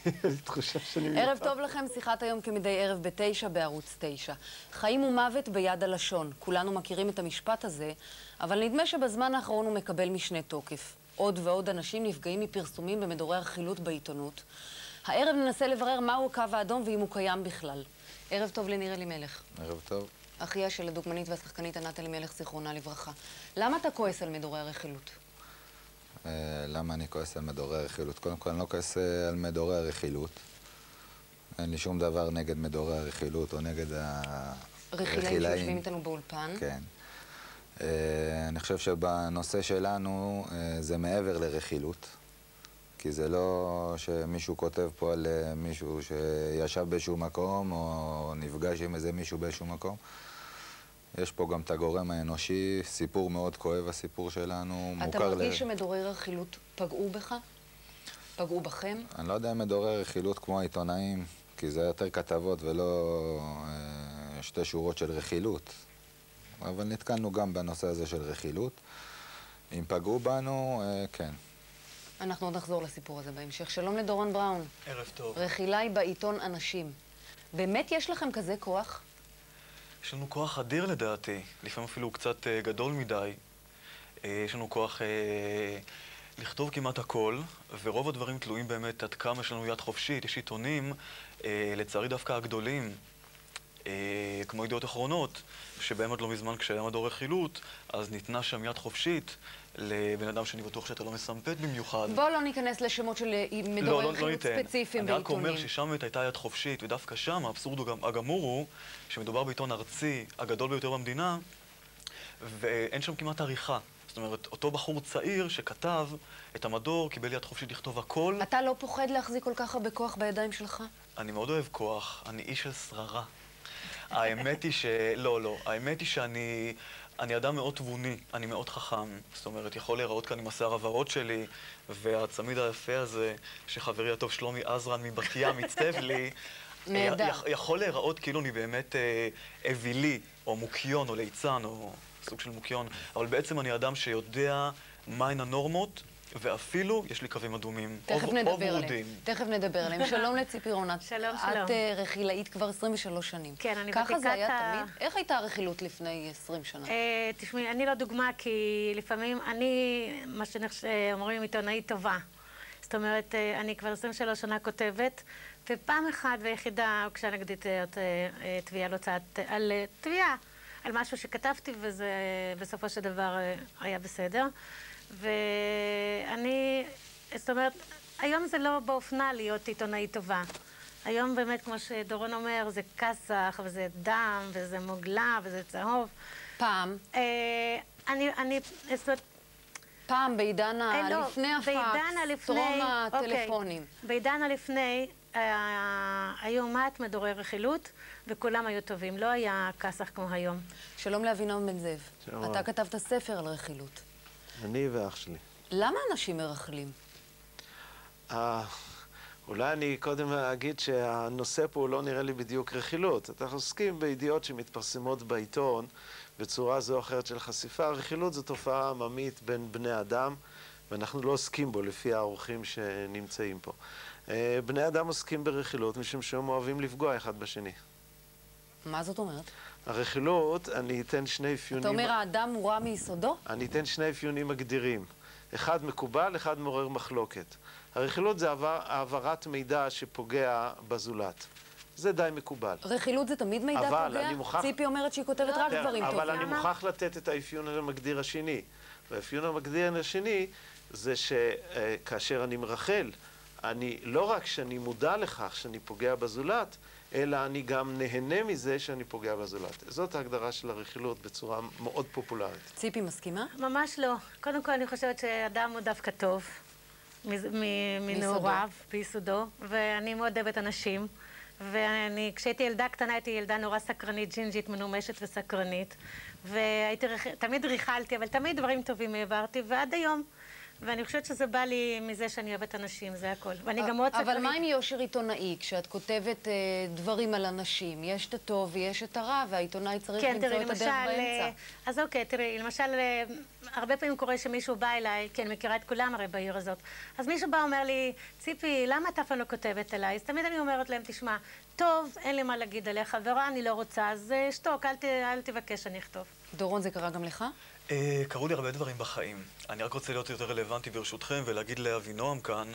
לי תחושה שאני... ערב טוב לכם, שיחת היום כמדי ערב ב9 בערוץ 9. חיים ומוות ביד הלשון. כולנו מכירים את המשפט הזה, אבל נדמה שבזמן האחרון הוא מקבל משנה תוקף. עוד ועוד אנשים נפגעים מפרסומים במדורי הרכילות בעיתונות. הערב ננסה לברר מהו הקו האדום ואם הוא קיים בכלל. ערב טוב לניר אלימלך. ערב טוב. אחיה של הדוגמנית והשחקנית ענת אלימלך, זיכרונה לברכה. למה אתה כועס על מדורי הרכילות? למה אני כועס על מדורי הרכילות? קודם כל, אני לא כועס על מדורי הרכילות. אין לי שום דבר נגד מדורי הרכילות או נגד רכילאים שיושבים איתנו באולפן. כן. אני חושב שבנושא שלנו זה מעבר לרכילות. כי זה לא שמישהו כותב פה על מישהו שישב באיזשהו מקום או נפגש עם איזה מישהו באיזשהו מקום. יש פה גם את הגורם האנושי, סיפור מאוד כואב הסיפור שלנו. אתה מרגיש שמדורי רכילות פגעו בך? פגעו בכם? אני לא יודע אם מדורי רכילות כמו העיתונאים, כי זה יותר כתבות ולא שתי שורות של רכילות. אבל נתקלנו גם בנושא הזה של רכילות. אם פגעו בנו, כן. אנחנו עוד נחזור לסיפור הזה בהמשך. שלום לדורון בראון. ערב טוב. רכילאי בעיתון אנשים. באמת יש לכם כזה כוח? יש לנו כוח אדיר לדעתי, לפעמים אפילו קצת גדול מדי. יש לנו כוח לכתוב כמעט הכל, ורוב הדברים תלויים באמת עד כמה יש לנו יד חופשית. יש עיתונים, לצערי דווקא הגדולים, כמו ידיעות אחרונות, שבהם עוד לא מזמן כשהיה מדור רכילות, אז ניתנה שם יד חופשית לבן אדם שאני בטוח שאתה לא מסמפת במיוחד. בוא לא ניכנס לשמות של מדורי רכילות ספציפיים בעיתונים. אני רק אומר ששם הייתה יד חופשית, ודווקא שם האבסורד הגמור הוא שמדובר בעיתון ארצי הגדול ביותר במדינה, ואין שם כמעט עריכה. זאת אומרת, אותו בחור צעיר שכתב את המדור, קיבל יד חופשית לכתוב הכל. אתה לא פוחד להחזיק כל כך הרבה כוח בידיים שלך? אני מאוד אוהב כוח, אני איש של שררה. האמת היא האמת היא שאני אדם מאוד תבוני, אני מאוד חכם. זאת אומרת, יכול להיראות כאן עם השיער הוורוד שלי, והצמיד היפה הזה, שחברי הטוב שלומי עזרן מבת ים מצטב לי, יכול להיראות כאילו אני באמת אווילי, או מוקיון, או ליצן, או סוג של מוקיון, אבל בעצם אני אדם שיודע מהן הנורמות, ואפילו יש לי קווים אדומים. תכף נדבר עליהם. שלום לציפי רונת. שלום, שלום. את רכילאית כבר 23 שנים. כן, אני ככה זה היה תמיד? איך הייתה הרכילות לפני 20 שנה? תשמעי, אני לא דוגמה, כי לפעמים אני, מה שאומרים, עיתונאית טובה. זאת אומרת, אני כבר 23 שנה כותבת, ופעם אחת ויחידה הוגשה נגדי תביעה על תביעה, על משהו שכתבתי, וזה בסופו של דבר היה בסדר. ואני, זאת אומרת, היום זה לא באופנה להיות עיתונאית טובה. היום באמת, כמו שדורון אומר, זה כסח, וזה דם, וזה מוגלה, וזה צהוב. פעם? זאת אומרת... פעם בעידן לפני הפקס, טרום הטלפונים. בעידן הלפני היו מעט מדורי רכילות, וכולם היו טובים. לא היה כסח כמו היום. שלום לאבינועם בן זאב. אתה כתבת ספר על רכילות. אני ואח שלי. למה אנשים מרכלים? אולי אני קודם אגיד שהנושא פה לא נראה לי בדיוק רכילות. אנחנו עוסקים בידיעות שמתפרסמות בעיתון בצורה זו או אחרת של חשיפה. רכילות זו תופעה עממית בין בני אדם, ואנחנו לא עוסקים בו לפי האורחים שנמצאים פה. בני אדם עוסקים ברכילות משום שהם אוהבים לפגוע אחד בשני. מה זאת אומרת? הרכילות, אני אתן שני אפיונים... אתה אומר האדם הוא רע מיסודו? אני אתן שני אפיונים מגדירים. אחד מקובל, אחד מעורר מחלוקת. הרכילות זה העברת מידע שפוגע בזולת. זה די מקובל. רכילות זה תמיד מידע פוגע? ציפי אומרת שהיא כותבת רק דברים טובים. אבל אני מוכרח לתת את האפיון המגדיר השני. והאפיון המגדיר השני זה שכאשר אני מרחל, אני לא רק שאני מודע לכך שאני פוגע בזולת, אלא אני גם נהנה מזה שאני פוגע בזולת. זאת ההגדרה של הרכילות בצורה מאוד פופולרית. ציפי, מסכימה? ממש לא. קודם כל אני חושבת שאדם הוא דווקא טוב, מנעוריו, ביסודו, ואני מאוד אוהבת אנשים. כשהייתי ילדה קטנה, הייתי ילדה נורא סקרנית, ג'ינג'ית, מנומשת וסקרנית. תמיד ריחלתי, אבל תמיד דברים טובים העברתי, ועד היום. ואני חושבת שזה בא לי מזה שאני אוהבת אנשים, זה הכל. ואני גם מאוד סקרנית. אבל מה עם יושר עיתונאי? כשאת כותבת דברים על אנשים, יש את הטוב ויש את הרע, והעיתונאי צריך למצוא את הדרך באמצע. אז אוקיי, תראי, למשל, הרבה פעמים קורה שמישהו בא אליי, כי אני מכירה את כולם הרי בעיר הזאת, אז מישהו בא ואומר לי, ציפי, למה את אף פעם לא כותבת אליי? אז תמיד אני אומרת להם, תשמע, טוב, אין לי מה להגיד עליך, ורע אני לא רוצה, אז שתוק, אל תבקש שאני אכתוב. דורון, זה קרה גם לך? קראו לי הרבה דברים בחיים. אני רק רוצה להיות יותר רלוונטי ברשותכם ולהגיד לאבינועם כאן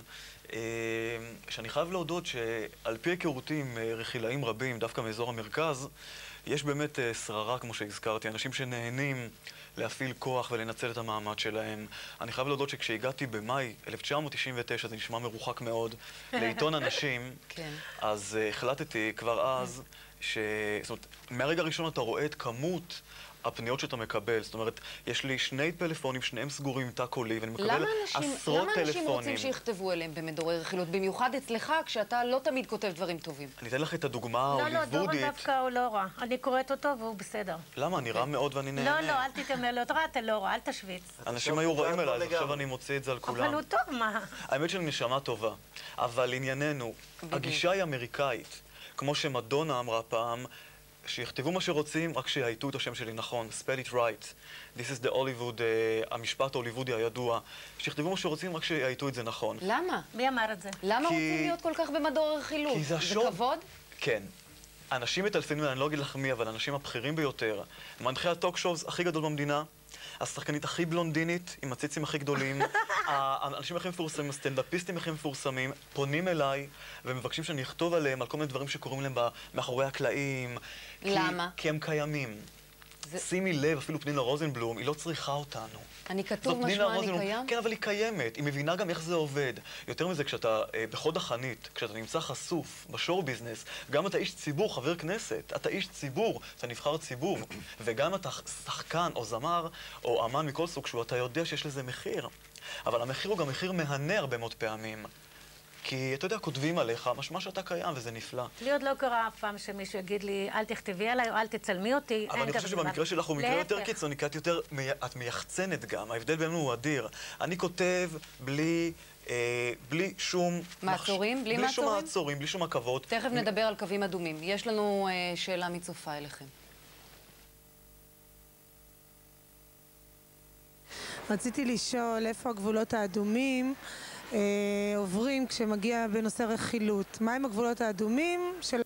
שאני חייב להודות שעל פי היכרותי עם רכילאים רבים, דווקא מאזור המרכז, יש באמת שררה, כמו שהזכרתי, אנשים שנהנים להפעיל כוח ולנצל את המעמד שלהם. אני חייב להודות שכשהגעתי במאי 1999, זה נשמע מרוחק מאוד, לעיתון אנשים, אז החלטתי כבר אז זאת אומרת, מהרגע הראשון אתה רואה את כמות הפניות שאתה מקבל. זאת אומרת, יש לי 2 פלאפונים, שניהם סגורים עם תא קולי, ואני מקבל עשרות למה אנשים טלפונים. רוצים שיכתבו אליהם במדורי רכילות? במיוחד אצלך, כשאתה לא תמיד כותב דברים טובים. אני אתן לך את הדוגמה ההוליוודית. לא, דורון דווקא הוא לא רע. אני קוראת אותו והוא בסדר. למה? אני רע מאוד ואני נהנה. לא, אל תתאמר להיות רע, אתה לא רע, אל תשוויץ. אנשים היו רעים אליי, אז עכשיו אני מוציא את זה על כולם. אבל הוא טוב, מה? האמת שאני נשמה טובה. אבל ענייננו, הגישה היא אמריקאית. כמו שמדונה אמרה פעם, שיכתבו מה שרוצים, רק שיעיתו את השם שלי נכון. spell it right. This is the Hollywood, המשפט ההוליוודי הידוע. שיכתבו מה שרוצים, רק שיעיתו את זה נכון. למה? מי אמר את זה? למה רוצים להיות כל כך במדור רכילות? כי זה השוב. זה כבוד? כן. אנשים מטלפנים, אני לא אגיד לך מי, אבל האנשים הבכירים ביותר. מנחי הטוק שואוז הכי גדול במדינה, השחקנית הכי בלונדינית, עם הציצים הכי גדולים, האנשים הכי מפורסמים, הסטנדאפיסטים הכי מפורסמים, פונים אליי ומבקשים שאני אכתוב עליהם, על כל מיני דברים שקורים להם מאחורי הקלעים. למה? כי הם קיימים. שימי לב, אפילו פנינה רוזנבלום, היא לא צריכה אותנו. אני כתוב משמע אני קיים? כן, אבל היא קיימת. היא מבינה גם איך זה עובד. יותר מזה, כשאתה בחוד החנית, כשאתה נמצא חשוף בשואו ביזנס, גם אתה איש ציבור, חבר כנסת, אתה איש ציבור, אתה נבחר ציבור, וגם אתה שחקן או זמר או אמן מכל סוג שהוא, אתה יודע שיש לזה מחיר. אבל המחיר הוא גם מחיר מהנה הרבה מאוד פעמים. כי, אתה יודע, כותבים עליך, משמע שאתה קיים, וזה נפלא. לי עוד לא קרה אף פעם שמישהו יגיד לי, אל תכתבי עליי או אל תצלמי אותי. אבל אני חושב שבמקרה שלך הוא מקרה יותר קיצוני, כי את מייחצנת גם, ההבדל בינינו הוא אדיר. אני כותב בלי שום... מעצורים? בלי מעצורים? בלי שום מעצורים, בלי שום עכבות. תכף נדבר על קווים אדומים. יש לנו שאלה מצופה אליכם. רציתי לשאול איפה הגבולות האדומים עוברים כשמגיע בנושא רכילות. מהם הגבולות האדומים של...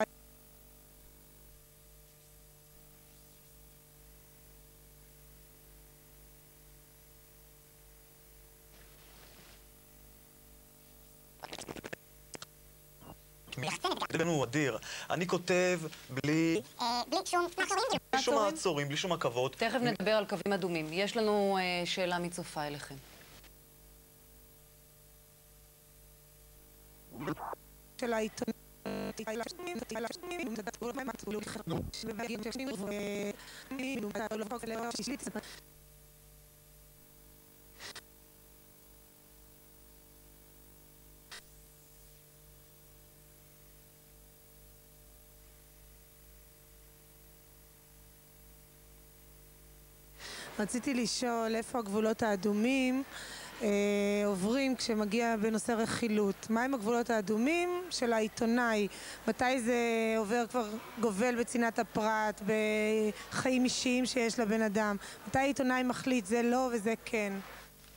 בינינו הוא אדיר. אני כותב בלי שום מעצורים, בלי שום עכבות. תכף נדבר על קווים אדומים. יש לנו שאלה מצופה אליכם. של העיתונים. רציתי לשאול איפה הגבולות האדומים עוברים כשמגיע בנושא רכילות. מהם הגבולות האדומים של העיתונאי? מתי זה עובר כבר גובל בצנעת הפרט, בחיים אישיים שיש לבן אדם? מתי העיתונאי מחליט זה לא וזה כן?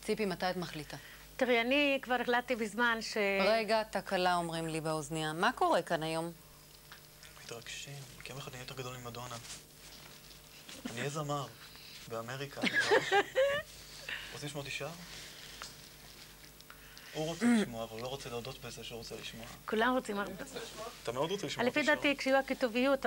ציפי, מתי את מחליטה? תראי, אני כבר החלטתי בזמן רגע, תקלה אומרים לי באוזניה. מה קורה כאן היום? מתרגשים, כי יום אחד אני יותר גדול ממדונה. אני אהיה זמר באמריקה. רוצים לשמוע אותי שר? הוא רוצה לשמוע, אבל הוא לא רוצה להודות בזה שהוא רוצה לשמוע. כולם רוצים הרבה. אתה מאוד רוצה לשמוע אותי שר. לפי דעתי, כשיהיו הכיתוביות,